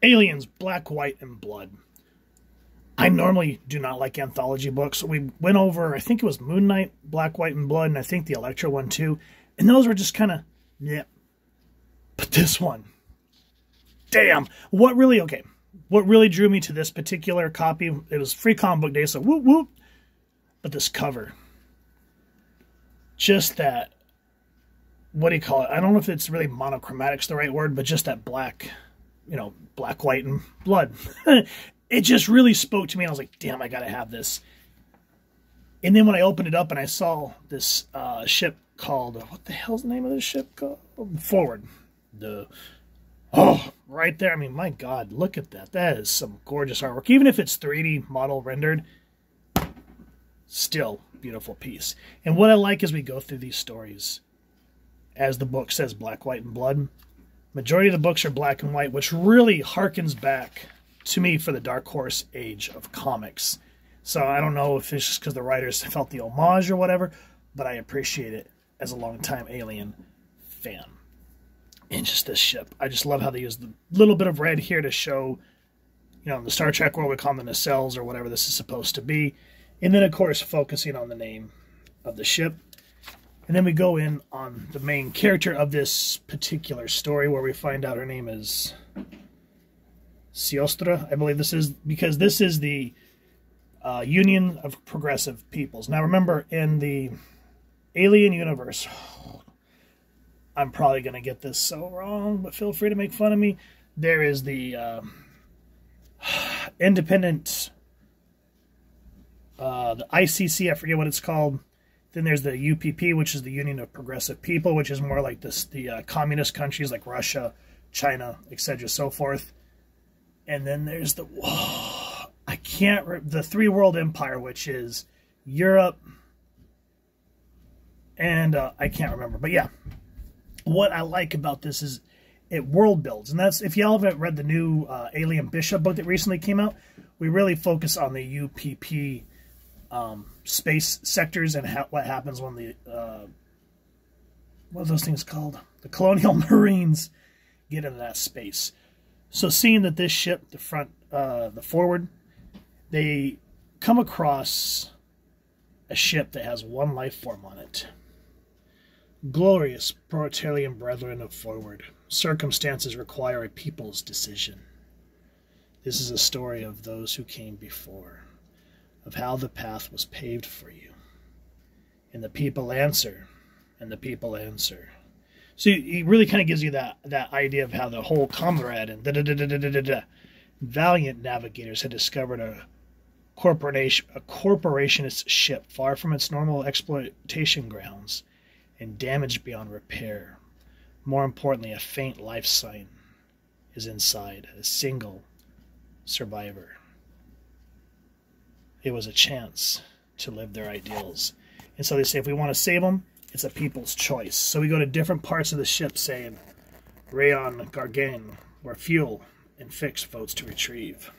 Aliens, Black, White, and Blood. I normally do not like anthology books. We went over, I think it was Moon Knight, Black, White, and Blood, and I think the Elektra one too. And those were just kind of, yeah. But this one, damn. What really drew me to this particular copy, it was Free Comic Book Day, so whoop, whoop. But this cover, just that, what do you call it? I don't know if it's really monochromatic's the right word, but just that black, black, white, and blood. It just really spoke to me. I was like, damn, I got to have this. And then when I opened it up and I saw this ship called, what the hell's the name of this ship called? Forward. Right there. I mean, my God, look at that. That is some gorgeous artwork. Even if it's 3D model rendered, still beautiful piece. And what I like as we go through these stories, as the book says, Black, White, and Blood, majority of the books are black and white, which really harkens back to me for the Dark Horse age of comics. So I don't know if it's just because the writers felt the homage or whatever, but I appreciate it as a longtime Alien fan. And just this ship. I just love how they use the little bit of red here to show, in the Star Trek world we call them the nacelles or whatever this is supposed to be. And then, of course, focusing on the name of the ship. And then we go in on the main character of this particular story where we find out her name is Siostra, I believe this is, because this is the Union of Progressive Peoples. Now remember, in the Alien universe, I'm probably going to get this so wrong, but feel free to make fun of me. There is the independent, the ICC, I forget what it's called. Then there's the UPP, which is the Union of Progressive People, which is more like the communist countries like Russia, China, etc., so forth. And then there's the Three World Empire, which is Europe, and I can't remember. But yeah, what I like about this is it world builds, and that's, if y'all haven't read the new Alien Bishop book that recently came out, we really focus on the UPP space sectors and what happens when the what are those things called? The Colonial Marines get into that space. So seeing that this ship, the Forward, they come across a ship that has one life form on it. Glorious proletarian brethren of Forward, circumstances require a people's decision. This is a story of those who came before, of how the path was paved for you. And the people answer, and the people answer. So he really kind of gives you that idea of how the whole comrade and valiant navigators had discovered a corporationist ship far from its normal exploitation grounds and damaged beyond repair. More importantly, a faint life sign is inside, a single survivor. It was a chance to live their ideals. And so they say, if we want to save them, it's a people's choice. So we go to different parts of the ship saying, Rayon Gargan, where fuel and fix votes to retrieve.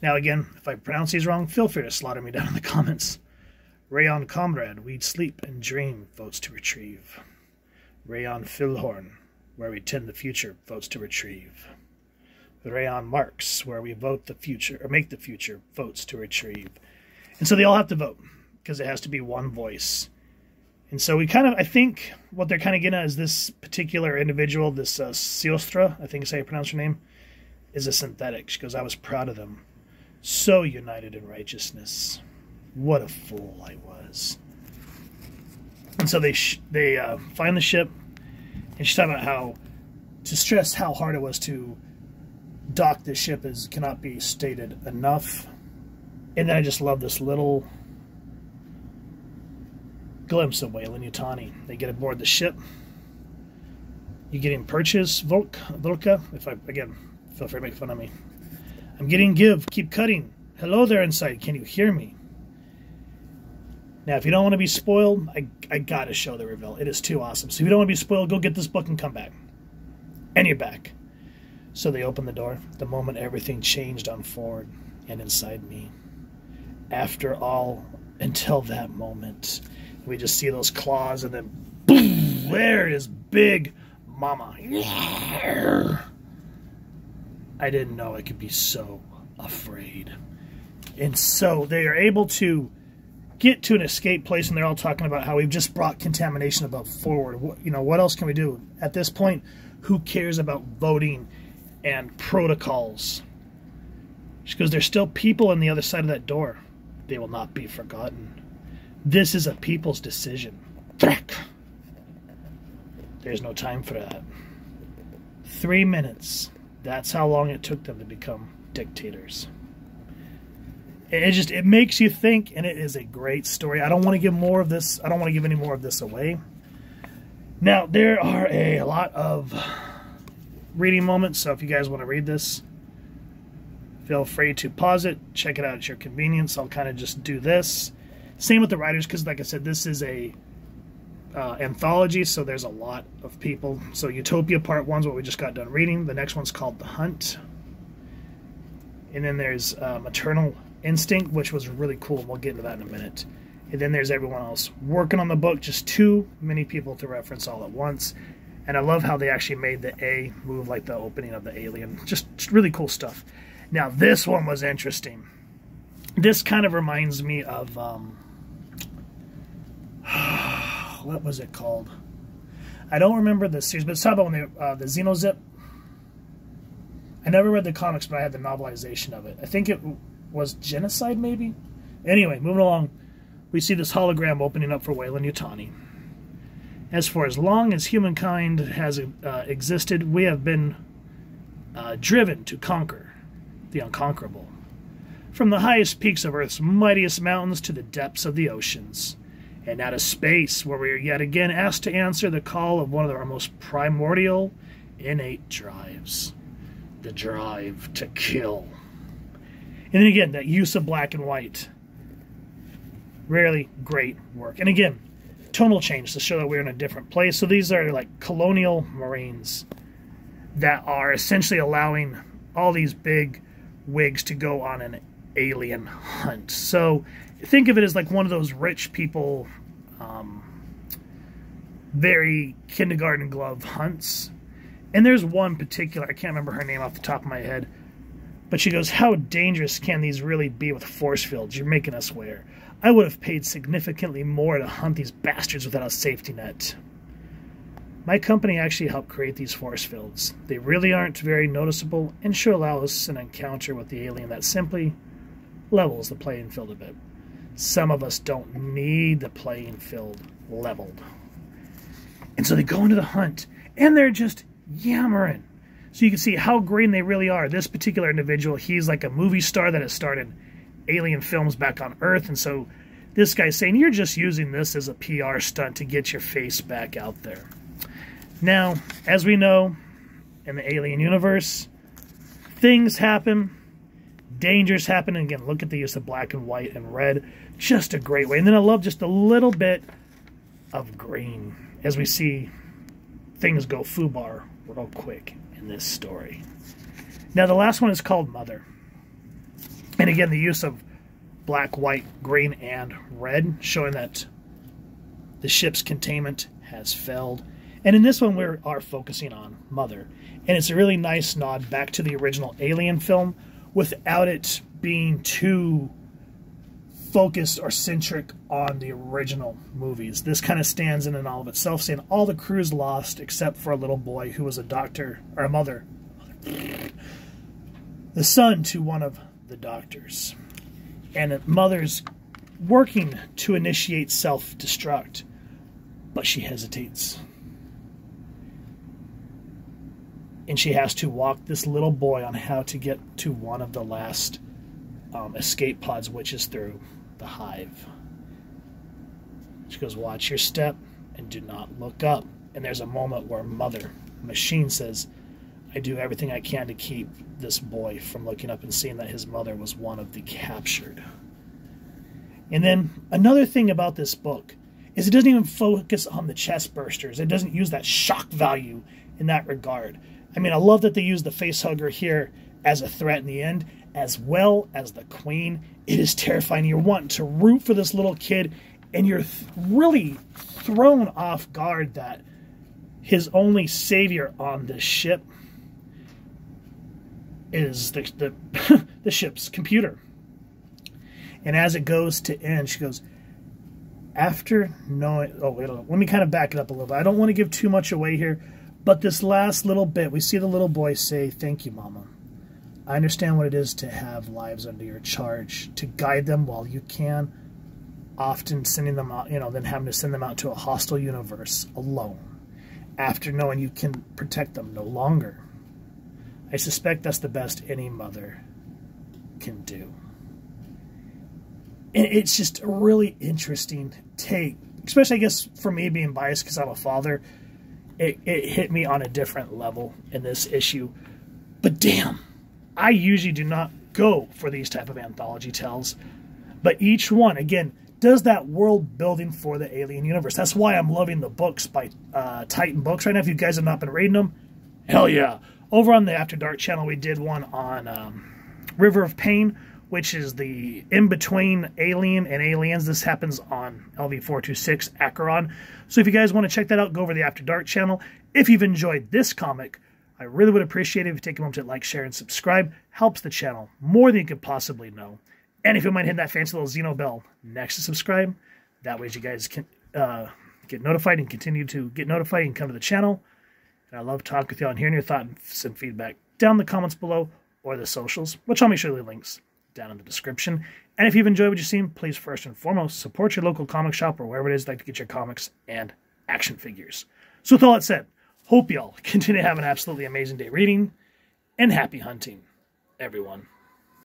Now again, if I pronounce these wrong, feel free to slaughter me down in the comments. Rayon Comrade, we'd sleep and dream, votes to retrieve. Rayon Filhorn, where we tend the future, votes to retrieve. Rayon Marks, where we vote the future, or make the future, votes to retrieve. And so they all have to vote, because it has to be one voice. And so we kind of, I think what they're kind of getting at is this particular individual, this Siostra, I think is how you pronounce her name, is a synthetic. She goes, I was proud of them. So united in righteousness. What a fool I was. And so they find the ship, and she's talking about how, to stress how hard it was to dock this ship cannot be stated enough. And then I just love this little glimpse of Weyland-Yutani. They get aboard the ship. You getting purchase, Volka? Again, feel free to make fun of me. I'm getting give, keep cutting. Hello there inside, can you hear me? Now, if you don't want to be spoiled, I gotta show the reveal. It is too awesome. So if you don't want to be spoiled, go get this book and come back. And you're back. So they open the door. The moment everything changed on Forward and inside me. After all, until that moment, we just see those claws, and then boom, there is Big Mama. I didn't know I could be so afraid. And so they are able to get to an escape place, and they're all talking about how we've just brought contamination above forward. What else can we do? At this point, who cares about voting and protocols? She goes, there's still people on the other side of that door. They will not be forgotten. This is a people's decision. There's no time for that. 3 minutes. That's how long it took them to become dictators. It makes you think, and it is a great story. I don't want to give more of this. I don't want to give any more of this away. Now, there are a lot of reading moments, so if you guys want to read this, feel free to pause it, check it out at your convenience. I'll kind of just do this. Same with the writers, because like I said, this is a anthology, so there's a lot of people. So Utopia Part 1 is what we just got done reading. The next one's called The Hunt. And then there's Maternal Instinct, which was really cool, and we'll get into that in a minute. And then there's everyone else working on the book, just too many people to reference all at once. And I love how they actually made the A move like the opening of the Alien. Just really cool stuff. Now, this one was interesting. This kind of reminds me of, what was it called? I don't remember the series, but it's talking about when the Xenozip. I never read the comics, but I had the novelization of it. I think it was Genocide, maybe? Anyway, moving along, we see this hologram opening up for Weyland-Yutani. For as long as humankind has existed, we have been driven to conquer the unconquerable. From the highest peaks of Earth's mightiest mountains to the depths of the oceans, and out of space, where we are yet again asked to answer the call of one of our most primordial, innate drives. The drive to kill. And then again, that use of black and white. Really great work. And again, tonal change to show that we're in a different place. So these are like colonial Marines that are essentially allowing all these big wigs to go on an alien hunt. So think of it as like one of those rich people, very kindergarten glove hunts. And there's one particular, I can't remember her name off the top of my head, but she goes, how dangerous can these really be with force fields you're making us wear? I would have paid significantly more to hunt these bastards without a safety net. My company actually helped create these force fields. They really aren't very noticeable and should allow us an encounter with the alien that simply levels the playing field a bit. Some of us don't need the playing field leveled. And so they go into the hunt, and they're just yammering. So you can see how green they really are. This particular individual, he's like a movie star that has started alien films back on Earth, and so this guy's saying, you're just using this as a PR stunt to get your face back out there. Now, as we know, in the alien universe, things happen, dangers happen, and again, look at the use of black and white and red. Just a great way. And then I love just a little bit of green as we see things go foobar real quick in this story. Now, the last one is called Mother. And again, the use of black, white, green, and red, showing that the ship's containment has failed. And in this one, we are focusing on Mother. And it's a really nice nod back to the original Alien film without it being too focused or centric on the original movies. This kind of stands in and all of itself, saying all the crew's lost except for a little boy who was a doctor, or a mother. The son to one of the doctors. And Mother's working to initiate self-destruct, but she hesitates. And she has to walk this little boy on how to get to one of the last escape pods, which is through the hive. She goes, watch your step and do not look up. And there's a moment where Mother Machine says, I do everything I can to keep this boy from looking up and seeing that his mother was one of the captured. And then another thing about this book is it doesn't even focus on the chest bursters. It doesn't use that shock value in that regard. I mean, I love that they use the facehugger here as a threat in the end, as well as the Queen. It is terrifying. You're wanting to root for this little kid, and you're really thrown off guard that his only savior on this ship is the ship's computer. And as it goes to end, she goes, after knowing... Oh, wait, let me kind of back it up a little bit. I don't want to give too much away here, but this last little bit, we see the little boy say, "Thank you, Mama. I understand what it is to have lives under your charge, to guide them while you can, often sending them out, then having to send them out to a hostile universe alone, after knowing you can protect them no longer. I suspect that's the best any mother can do." And it's just a really interesting take, especially, I guess, for me being biased because I'm a father. It hit me on a different level in this issue. But damn, I usually do not go for these type of anthology tales. But each one, again, does that world building for the Alien universe. That's why I'm loving the books by Titan Books right now. If you guys have not been reading them, hell yeah. Over on the After Dark channel, we did one on River of Pain, which is the in-between Alien and Aliens. This happens on LV-426 Acheron. So if you guys want to check that out, go over the After Dark channel. If you've enjoyed this comic, I really would appreciate it if you take a moment to like, share, and subscribe. Helps the channel more than you could possibly know. And if you mind hitting that fancy little Xeno bell next to subscribe, that way you guys can get notified and continue to get notified and come to the channel. And I love talking with y'all and hearing your thoughts and feedback down in the comments below or the socials, which I'll make sure to leave links down in the description. And if you've enjoyed what you've seen, please first and foremost support your local comic shop or wherever it is you'd like to get your comics and action figures. So with all that said, hope y'all continue to have an absolutely amazing day reading, and happy hunting, everyone.